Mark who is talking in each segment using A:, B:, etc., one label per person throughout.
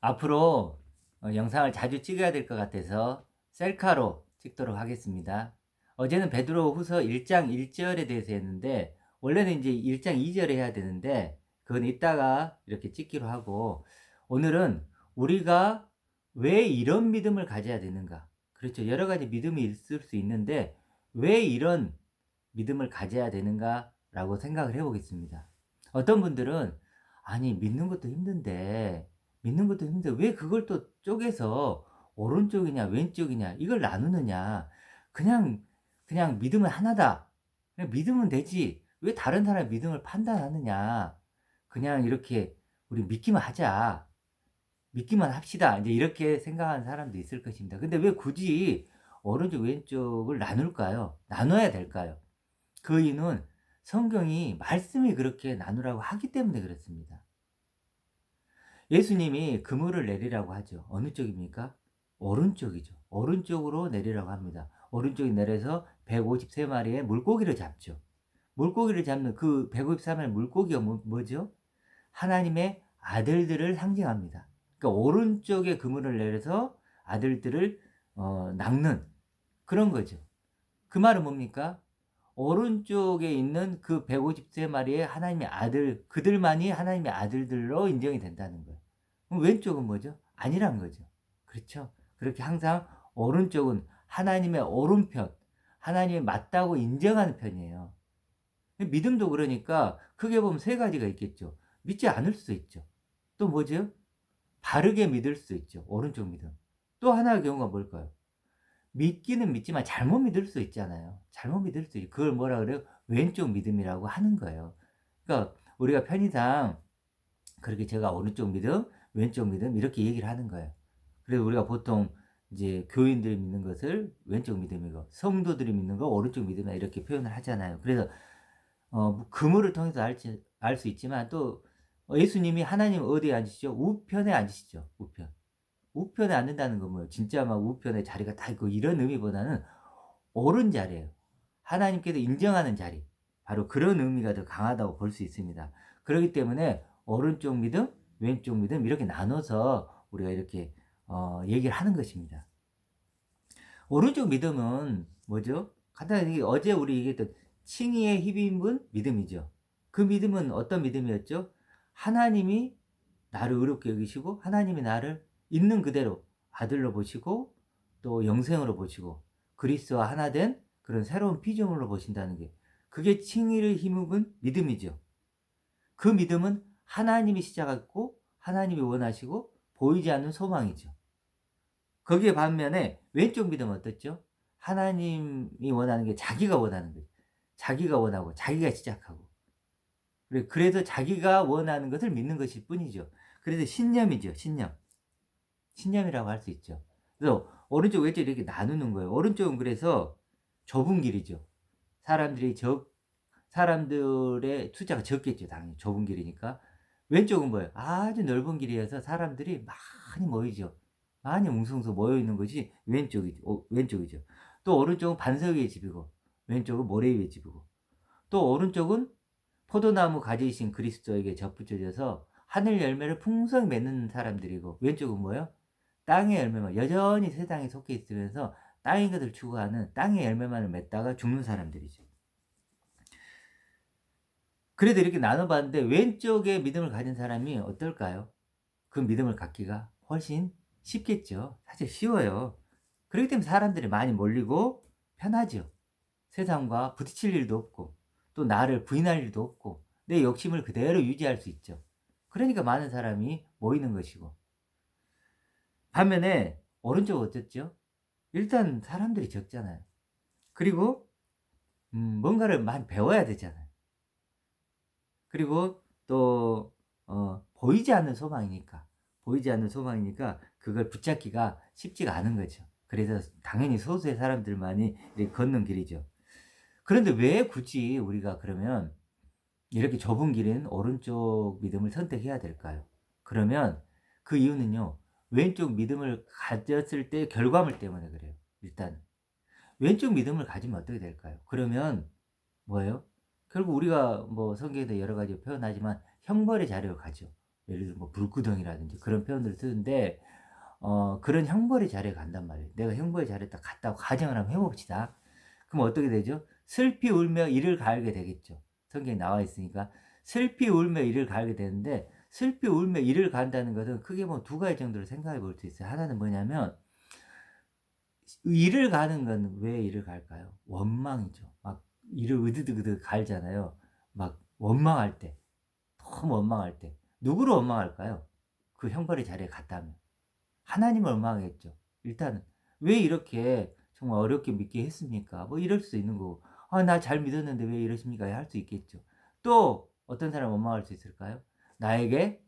A: 앞으로 영상을 자주 찍어야 될 것 같아서 셀카로 찍도록 하겠습니다. 어제는 베드로 후서 1장 1절에 대해서 했는데, 원래는 이제 1장 2절에 해야 되는데 그건 이따가 이렇게 찍기로 하고, 오늘은 우리가 왜 이런 믿음을 가져야 되는가. 그렇죠. 여러 가지 믿음이 있을 수 있는데 왜 이런 믿음을 가져야 되는가 라고 생각을 해 보겠습니다. 어떤 분들은 아니 믿는 것도 힘든데 왜 그걸 또 쪼개서 오른쪽이냐 왼쪽이냐 이걸 나누느냐. 그냥 믿음은 하나다. 그냥 믿으면 되지. 왜 다른 사람의 믿음을 판단하느냐. 그냥 이렇게 우리 믿기만 하자. 믿기만 합시다. 이제 이렇게 생각하는 사람도 있을 것입니다. 근데 왜 굳이 오른쪽 왼쪽을 나눌까요? 나눠야 될까요? 그 이유는 성경이 말씀이 그렇게 나누라고 하기 때문에 그렇습니다. 예수님이 그물을 내리라고 하죠. 어느 쪽입니까? 오른쪽이죠. 오른쪽으로 내리라고 합니다. 오른쪽에 내려서 153마리의 물고기를 잡죠. 물고기를 잡는 그 153마리의 물고기가 뭐죠? 하나님의 아들들을 상징합니다. 그러니까 오른쪽에 그물을 내려서 아들들을 낚는 그런 거죠. 그 말은 뭡니까? 오른쪽에 있는 그 153마리의 하나님의 아들, 그들만이 하나님의 아들들로 인정이 된다는 거예요. 그럼 왼쪽은 뭐죠? 아니란 거죠. 그렇죠? 그렇게 항상 오른쪽은 하나님의 오른편, 하나님이 맞다고 인정하는 편이에요. 믿음도 그러니까 크게 보면 세 가지가 있겠죠. 믿지 않을 수 있죠. 또 뭐죠? 바르게 믿을 수 있죠. 오른쪽 믿음. 또 하나의 경우가 뭘까요? 믿기는 믿지만 잘못 믿을 수 있잖아요. 잘못 믿을 수 있 그걸 뭐라 그래요? 왼쪽 믿음이라고 하는 거예요. 그러니까 우리가 편의상 그렇게 제가 오른쪽 믿음, 왼쪽 믿음 이렇게 얘기를 하는 거예요. 그래서 우리가 보통 이제 교인들이 믿는 것을 왼쪽 믿음이고 성도들이 믿는 거 오른쪽 믿음이다 이렇게 표현을 하잖아요. 그래서 그물을 통해서 알 수 있지만 또 예수님이 하나님 어디에 앉으시죠? 우편에 앉으시죠. 우편. 우편에 앉는다는 건 뭐예요? 진짜 막 우편에 자리가 다 있고 이런 의미보다는 옳은 자리예요. 하나님께서 인정하는 자리. 바로 그런 의미가 더 강하다고 볼 수 있습니다. 그렇기 때문에 오른쪽 믿음, 왼쪽 믿음 이렇게 나눠서 우리가 이렇게 얘기를 하는 것입니다. 오른쪽 믿음은 뭐죠? 간단히 어제 우리 얘기했던 칭의에 힘입은 믿음이죠. 그 믿음은 어떤 믿음이었죠? 하나님이 나를 의롭게 여기시고 하나님이 나를 있는 그대로 아들로 보시고 또 영생으로 보시고 그리스도와 하나 된 그런 새로운 피조물로 보신다는 게, 그게 칭의를 힘입은 믿음이죠. 그 믿음은 하나님이 시작했고 하나님이 원하시고 보이지 않는 소망이죠. 거기에 반면에 왼쪽 믿음은 어떻죠? 하나님이 원하는 게 자기가 원하는 거예요. 자기가 원하고 자기가 시작하고 그래서 자기가 원하는 것을 믿는 것일 뿐이죠. 그래서 신념이죠. 신념이라고 할 수 있죠. 그래서 오른쪽 왼쪽 이렇게 나누는 거예요. 오른쪽은 그래서 좁은 길이죠. 사람들의 숫자가 적겠죠. 당연히 좁은 길이니까. 왼쪽은 뭐예요? 아주 넓은 길이어서 사람들이 많이 모이죠. 많이 웅성웅성 모여 있는 것이 왼쪽이죠. 또 오른쪽은 반석 위의 집이고 왼쪽은 모래 위의 집이고, 또 오른쪽은 포도나무 가지이신 그리스도에게 접붙여져서 하늘 열매를 풍성히 맺는 사람들이고, 왼쪽은 뭐예요? 땅의 열매만 여전히 세상에 속해 있으면서 땅의 것을 추구하는 땅의 열매만을 맺다가 죽는 사람들이죠. 그래도 이렇게 나눠봤는데 왼쪽에 믿음을 가진 사람이 어떨까요? 그 믿음을 갖기가 훨씬 쉽겠죠. 사실 쉬워요. 그렇기 때문에 사람들이 많이 몰리고 편하죠. 세상과 부딪힐 일도 없고 또 나를 부인할 일도 없고 내 욕심을 그대로 유지할 수 있죠. 그러니까 많은 사람이 모이는 것이고, 반면에 오른쪽은 어떻죠? 일단 사람들이 적잖아요. 그리고 뭔가를 많이 배워야 되잖아요. 그리고 또 보이지 않는 소망이니까 그걸 붙잡기가 쉽지가 않은 거죠. 그래서 당연히 소수의 사람들만이 이렇게 걷는 길이죠. 그런데 왜 굳이 우리가 그러면 이렇게 좁은 길인 오른쪽 믿음을 선택해야 될까요? 그러면 그 이유는요, 왼쪽 믿음을 가졌을 때 결과물 때문에 그래요. 일단 왼쪽 믿음을 가지면 어떻게 될까요? 그러면 뭐예요? 결국 우리가 뭐 성경에도 여러 가지 표현하지만 형벌의 자리로 가죠. 예를 들어 뭐 불구덩이라든지 그런 표현들을 쓰는데 그런 형벌의 자리에 간단 말이에요. 내가 형벌의 자리에 딱 갔다고 가정을 한번 해 봅시다. 그럼 어떻게 되죠? 슬피 울며 이를 가하게 되겠죠. 성경에 나와 있으니까. 슬피 울며 이를 가하게 되는데 슬피 울며 이를 가한다는 것은 크게 보면 두 가지 정도로 생각해 볼 수 있어요. 하나는 뭐냐면 이를 가는 건 왜 이를 갈까요? 원망이죠. 막 이를 으드드드드 갈잖아요. 막 원망할 때. 너무 원망할 때. 누구를 원망할까요? 그 형벌의 자리에 갔다면. 하나님을 원망하겠죠. 일단은 왜 이렇게 정말 어렵게 믿게 했습니까? 뭐 이럴 수 있는 거고. 아, 나 잘 믿었는데 왜 이러십니까? 할 수 있겠죠. 또 어떤 사람 원망할 수 있을까요? 나에게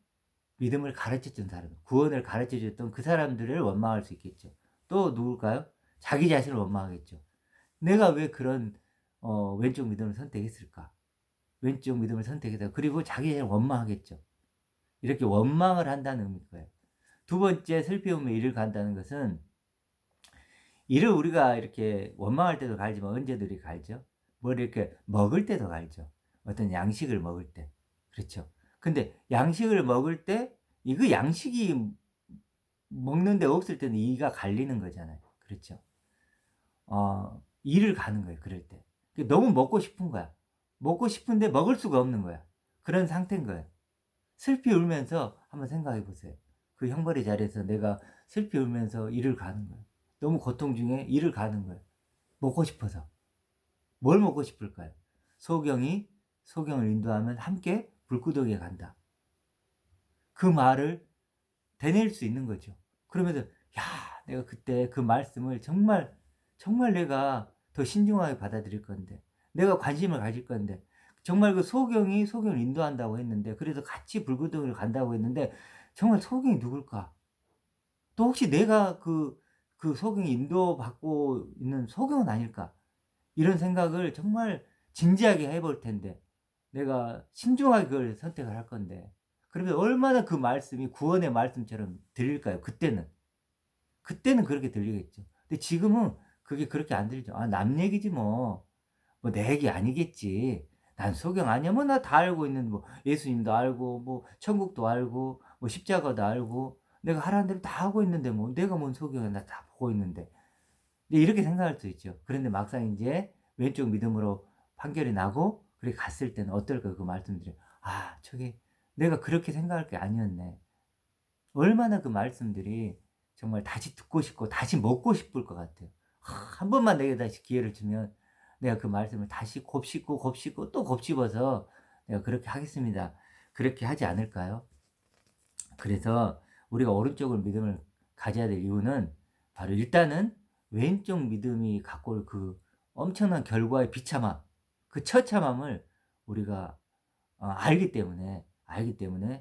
A: 믿음을 가르쳐 준 사람, 구원을 가르쳐 줬던 그 사람들을 원망할 수 있겠죠. 또 누굴까요? 자기 자신을 원망하겠죠. 내가 왜 그런 왼쪽 믿음을 선택했을까? 왼쪽 믿음을 선택했다. 그리고 자기 자신을 원망하겠죠. 이렇게 원망을 한다는 의미일 거예요. 두 번째 슬피움에 이를 간다는 것은 이를 우리가 이렇게 원망할 때도 갈지만 언제도 이렇게 갈죠? 뭘 이렇게 먹을 때도 갈죠. 어떤 양식을 먹을 때. 그렇죠. 근데 양식을 먹을 때 이거 양식이 먹는 데 없을 때는 이가 갈리는 거잖아요. 그렇죠. 이를 가는 거예요. 그럴 때. 너무 먹고 싶은 거야. 먹고 싶은데 먹을 수가 없는 거야. 그런 상태인 거예요. 슬피 울면서 한번 생각해 보세요. 그 형벌의 자리에서 내가 슬피 울면서 이를 가는 거예요. 너무 고통 중에 이를 가는 거예요. 먹고 싶어서. 뭘 먹고 싶을까요? 소경을 인도하면 함께 불구덩이에 간다. 그 말을 되낼 수 있는 거죠. 그러면서 야, 내가 그때 그 말씀을 정말 정말 내가 더 신중하게 받아들일 건데, 내가 관심을 가질 건데, 정말 그 소경을 인도한다고 했는데, 그래서 같이 불구덩이를 간다고 했는데, 정말 소경이 누굴까? 또 혹시 내가 그 소경이 인도받고 있는 소경은 아닐까? 이런 생각을 정말 진지하게 해볼 텐데, 내가 신중하게 그걸 선택을 할 건데, 그러면 얼마나 그 말씀이 구원의 말씀처럼 들릴까요? 그때는. 그때는 그렇게 들리겠죠. 근데 지금은 그게 그렇게 안 들리죠. 아, 남 얘기지 뭐. 뭐 내 얘기 아니겠지. 난 소경 아니야. 뭐 나 다 알고 있는 뭐 예수님도 알고 뭐 천국도 알고 뭐 십자가도 알고 내가 하라는 대로 다 하고 있는데 뭐 내가 뭔 소경이야. 나 다 보고 있는데. 근데 이렇게 생각할 수 있죠. 그런데 막상 이제 왼쪽 믿음으로 판결이 나고 그렇게 갔을 때는 어떨까 그 말씀들이. 아, 저게 내가 그렇게 생각할 게 아니었네. 얼마나 그 말씀들이 정말 다시 듣고 싶고 다시 먹고 싶을 것 같아요. 한 번만 내게 다시 기회를 주면 내가 그 말씀을 다시 곱씹고 또 곱씹어서 내가 그렇게 하겠습니다. 그렇게 하지 않을까요? 그래서 우리가 오른쪽을 믿음을 가져야 될 이유는 바로 일단은 왼쪽 믿음이 갖고 올 그 엄청난 결과의 비참함, 그 처참함을 우리가 알기 때문에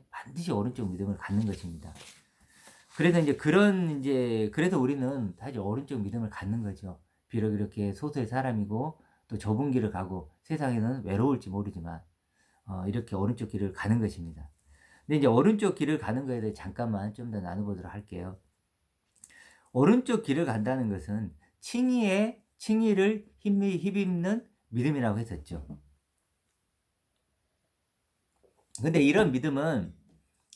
A: 반드시 오른쪽 믿음을 갖는 것입니다. 그래서 그래서 우리는 사실 오른쪽 믿음을 갖는 거죠. 비록 이렇게 소수의 사람이고 또 좁은 길을 가고 세상에는 외로울지 모르지만 이렇게 오른쪽 길을 가는 것입니다. 근데 이제 오른쪽 길을 가는 거에 대해 잠깐만 좀 더 나눠보도록 할게요. 오른쪽 길을 간다는 것은 칭의를 힘입는 믿음이라고 했었죠. 근데 이런 믿음은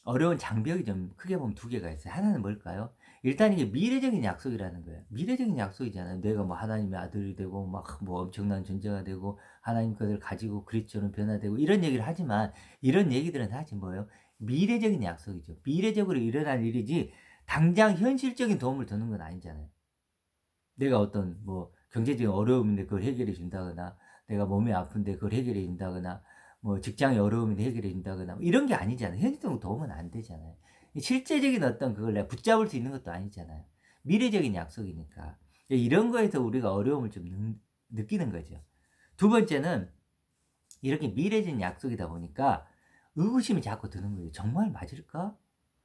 A: 어려운 장벽이 좀 크게 보면 두 개가 있어요. 하나는 뭘까요? 일단 이게 미래적인 약속이라는 거예요. 미래적인 약속이잖아요. 내가 뭐 하나님의 아들이 되고 막 뭐 엄청난 존재가 되고 하나님 것을 가지고 그리스도로 변화되고 이런 얘기를 하지만 이런 얘기들은 사실 뭐예요? 미래적인 약속이죠. 미래적으로 일어날 일이지 당장 현실적인 도움을 주는 건 아니잖아요. 내가 어떤 뭐 경제적인 어려움인데 그걸 해결해 준다거나 내가 몸이 아픈데 그걸 해결해 준다거나 뭐 직장의 어려움인데 해결해 준다거나 뭐 이런 게 아니잖아요. 현실적으로 도움은 안 되잖아요. 실제적인 어떤 그걸 내가 붙잡을 수 있는 것도 아니잖아요. 미래적인 약속이니까. 이런 거에서 우리가 어려움을 좀 느끼는 거죠. 두 번째는 이렇게 미래적인 약속이다 보니까 의구심이 자꾸 드는 거예요. 정말 맞을까?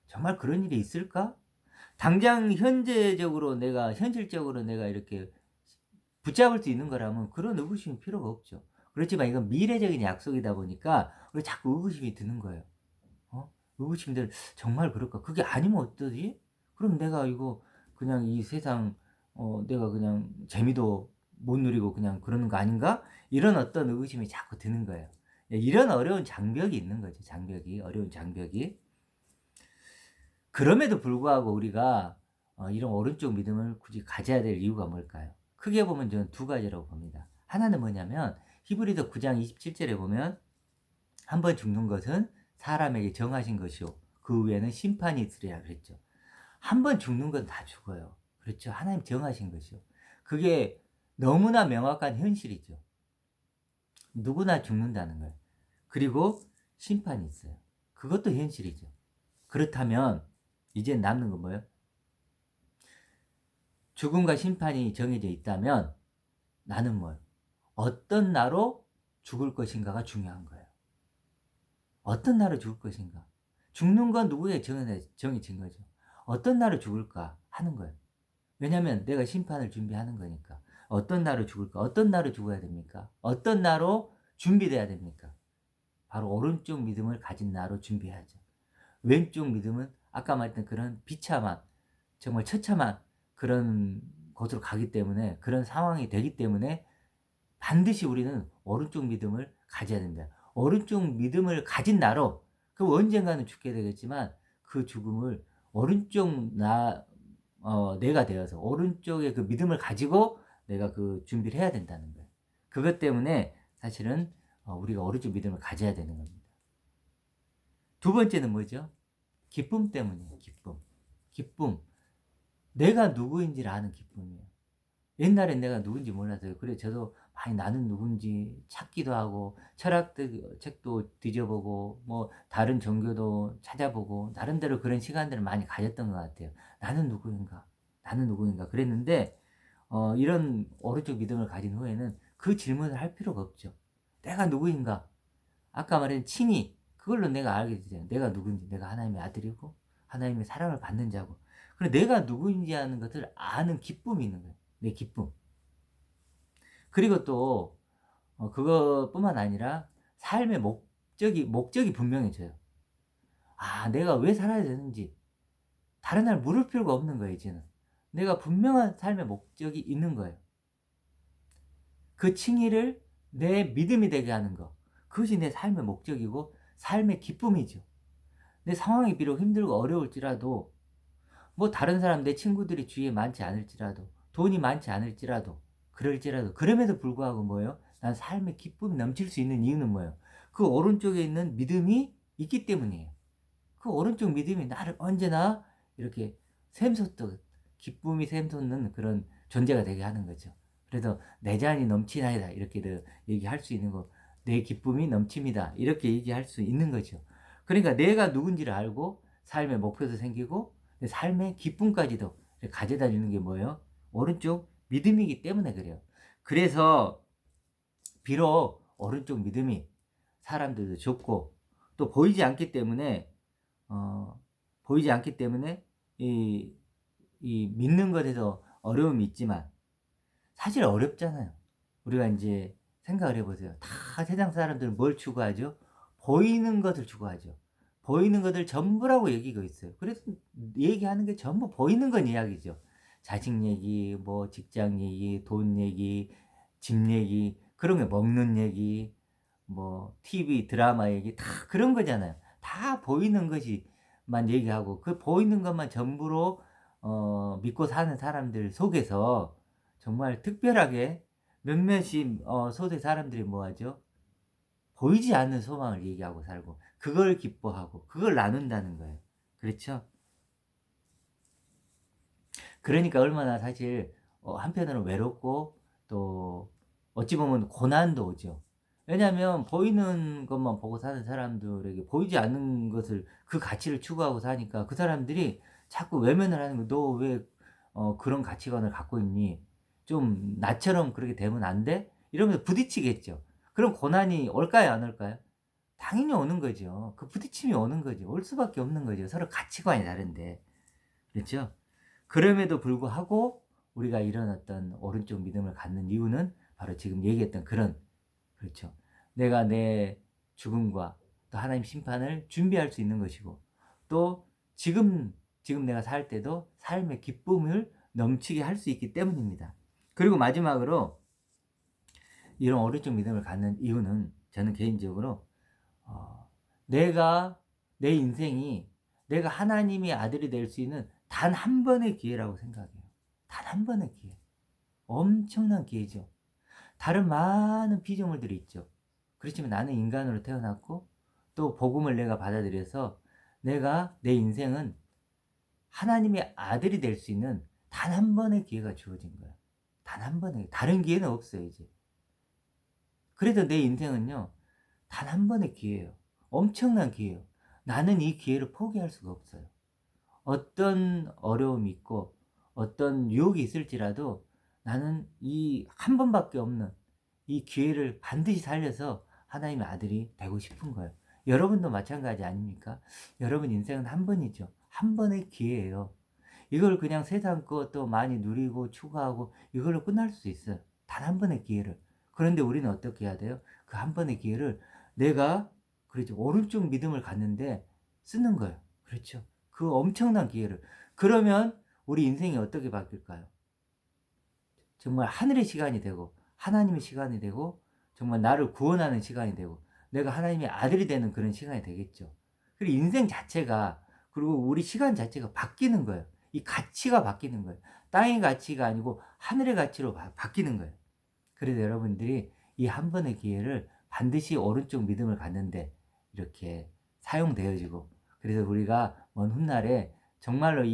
A: 정말 그런 일이 있을까? 당장 현실적으로 내가 이렇게 붙잡을 수 있는 거라면 그런 의구심이 필요가 없죠. 그렇지만 이건 미래적인 약속이다 보니까 우리 자꾸 의구심이 드는 거예요. 의구심들 정말 그럴까? 그게 아니면 어떠지? 그럼 내가 이거 그냥 이 세상 내가 그냥 재미도 못 누리고 그냥 그러는 거 아닌가? 이런 어떤 의구심이 자꾸 드는 거예요. 이런 어려운 장벽이 있는 거죠. 어려운 장벽이. 그럼에도 불구하고 우리가 이런 오른쪽 믿음을 굳이 가져야 될 이유가 뭘까요? 크게 보면 저는 두 가지라고 봅니다. 하나는 뭐냐면 히브리서 9장 27절에 보면 한 번 죽는 것은 사람에게 정하신 것이요 그 후에는 심판이 있으리라 그랬죠. 한 번 죽는 건 다 죽어요. 그렇죠. 하나님 정하신 것이요. 그게 너무나 명확한 현실이죠. 누구나 죽는다는 거예요. 그리고 심판이 있어요. 그것도 현실이죠. 그렇다면 이제 남는 건 뭐예요? 죽음과 심판이 정해져 있다면 나는 뭐예요? 어떤 나로 죽을 것인가가 중요한 거예요. 어떤 나로 죽을 것인가? 죽는 건 누구에게 정해진 거죠. 어떤 나로 죽을까 하는 거예요. 왜냐하면 내가 심판을 준비하는 거니까. 어떤 나로 죽을까? 어떤 나로 죽어야 됩니까? 어떤 나로 준비돼야 됩니까? 바로 오른쪽 믿음을 가진 나로 준비해야죠. 왼쪽 믿음은 아까 말했던 그런 비참한 정말 처참한 그런 곳으로 가기 때문에 그런 상황이 되기 때문에 반드시 우리는 오른쪽 믿음을 가져야 됩니다. 오른쪽 믿음을 가진 나로 그 언젠가는 죽게 되겠지만 그 죽음을 오른쪽 내가 되어서 오른쪽에 그 믿음을 가지고 내가 그 준비를 해야 된다는 거예요. 그것 때문에 사실은 우리가 오른쪽 믿음을 가져야 되는 겁니다. 두 번째는 뭐죠? 기쁨 때문이에요. 기쁨. 내가 누구인지를 아는 기쁨이에요. 옛날엔 내가 누군지 몰랐어요. 그래 저도 많이 나는 누군지 찾기도 하고 철학 책도 뒤져보고 뭐 다른 종교도 찾아보고 나름대로 그런 시간들을 많이 가졌던 것 같아요. 나는 누구인가? 나는 누구인가? 그랬는데 이런 오른쪽 믿음을 가진 후에는 그 질문을 할 필요가 없죠. 내가 누구인가? 아까 말한 칭의 그걸로 내가 알게 되잖아요. 내가 누군지, 내가 하나님의 아들이고 하나님의 사랑을 받는 자고. 그래 내가 누구인지 하는 것을 아는 기쁨이 있는 거예요. 내 기쁨. 그리고 또 그것뿐만 아니라 삶의 목적이 분명해져요. 아, 내가 왜 살아야 되는지 다른 날 물을 필요가 없는 거예요. 이제는 내가 분명한 삶의 목적이 있는 거예요. 그 칭의를 내 믿음이 되게 하는 것, 그것이 내 삶의 목적이고 삶의 기쁨이죠. 내 상황이 비록 힘들고 어려울지라도 뭐 다른 사람 내 친구들이 주위에 많지 않을지라도 돈이 많지 않을지라도 그럴지라도 그럼에도 불구하고 뭐예요? 난 삶의 기쁨이 넘칠 수 있는 이유는 뭐예요? 그 오른쪽에 있는 믿음이 있기 때문이에요. 그 오른쪽 믿음이 나를 언제나 이렇게 샘솟듯 기쁨이 샘솟는 그런 존재가 되게 하는 거죠. 그래서 내 잔이 넘치나이다 이렇게도 얘기할 수 있는 거, 내 기쁨이 넘칩니다 이렇게 얘기할 수 있는 거죠. 그러니까 내가 누군지를 알고 삶의 목표도 생기고 내 삶의 기쁨까지도 가져다 주는 게 뭐예요? 오른쪽 믿음이기 때문에 그래요. 그래서 비록 오른쪽 믿음이 사람들도 좋고 또 보이지 않기 때문에 이 믿는 것에서 어려움이 있지만 사실 어렵잖아요. 우리가 이제 생각을 해보세요. 다 세상 사람들은 뭘 추구하죠? 보이는 것을 추구하죠. 보이는 것을 전부라고 여기고 있어요. 그래서 얘기하는 게 전부 보이는 건 이야기죠. 자식 얘기, 뭐 직장 얘기, 돈 얘기, 집 얘기, 그런 게 먹는 얘기, 뭐 TV 드라마 얘기 다 그런 거잖아요. 다 보이는 것이만 얘기하고 그 보이는 것만 전부로 믿고 사는 사람들 속에서 정말 특별하게 몇몇이 소수의 사람들이 뭐하죠? 보이지 않는 소망을 얘기하고 살고 그걸 기뻐하고 그걸 나눈다는 거예요. 그렇죠? 그러니까 얼마나 사실 한편으로는 외롭고 또 어찌 보면 고난도 오죠. 왜냐하면 보이는 것만 보고 사는 사람들에게 보이지 않는 것을 그 가치를 추구하고 사니까 그 사람들이 자꾸 외면을 하는 거야. 너 왜 그런 가치관을 갖고 있니? 좀 나처럼 그렇게 되면 안 돼? 이러면서 부딪히겠죠. 그럼 고난이 올까요 안 올까요? 당연히 오는 거죠. 그 부딪힘이 오는 거죠. 올 수밖에 없는 거죠. 서로 가치관이 다른데. 그렇죠? 그럼에도 불구하고 우리가 이런 어떤 오른쪽 믿음을 갖는 이유는 바로 지금 얘기했던 그런 그렇죠. 내가 내 죽음과 또 하나님 심판을 준비할 수 있는 것이고 또 지금 내가 살 때도 삶의 기쁨을 넘치게 할 수 있기 때문입니다. 그리고 마지막으로 이런 오른쪽 믿음을 갖는 이유는 저는 개인적으로 내가 내 인생이 내가 하나님의 아들이 될 수 있는 단 한 번의 기회라고 생각해요. 단 한 번의 기회. 엄청난 기회죠. 다른 많은 피조물들이 있죠. 그렇지만 나는 인간으로 태어났고 또 복음을 내가 받아들여서 내가 내 인생은 하나님의 아들이 될 수 있는 단 한 번의 기회가 주어진 거야. 단 한 번의 다른 기회는 없어요 이제. 그래도 내 인생은요. 단 한 번의 기회예요. 엄청난 기회예요. 나는 이 기회를 포기할 수가 없어요. 어떤 어려움이 있고 어떤 유혹이 있을지라도 나는 이 한 번밖에 없는 이 기회를 반드시 살려서 하나님의 아들이 되고 싶은 거예요. 여러분도 마찬가지 아닙니까? 여러분 인생은 한 번이죠. 한 번의 기회예요. 이걸 그냥 세상 것도 많이 누리고 추구하고 이걸로 끝날 수 있어요. 단 한 번의 기회를. 그런데 우리는 어떻게 해야 돼요? 그 한 번의 기회를 내가 그렇죠. 오른쪽 믿음을 갖는데 쓰는 거예요. 그렇죠. 그 엄청난 기회를. 그러면 우리 인생이 어떻게 바뀔까요? 정말 하늘의 시간이 되고 하나님의 시간이 되고 정말 나를 구원하는 시간이 되고 내가 하나님의 아들이 되는 그런 시간이 되겠죠. 그리고 인생 자체가 그리고 우리 시간 자체가 바뀌는 거예요. 이 가치가 바뀌는 거예요. 땅의 가치가 아니고 하늘의 가치로 바뀌는 거예요. 그래서 여러분들이 이 한 번의 기회를 반드시 오른쪽 믿음을 갖는데 이렇게 사용되어지고 그래서 우리가 먼 훗날에 정말로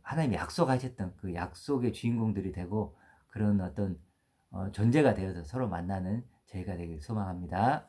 A: 하나님이 약속하셨던 그 약속의 주인공들이 되고 그런 어떤 존재가 되어서 서로 만나는 저희가 되길 소망합니다.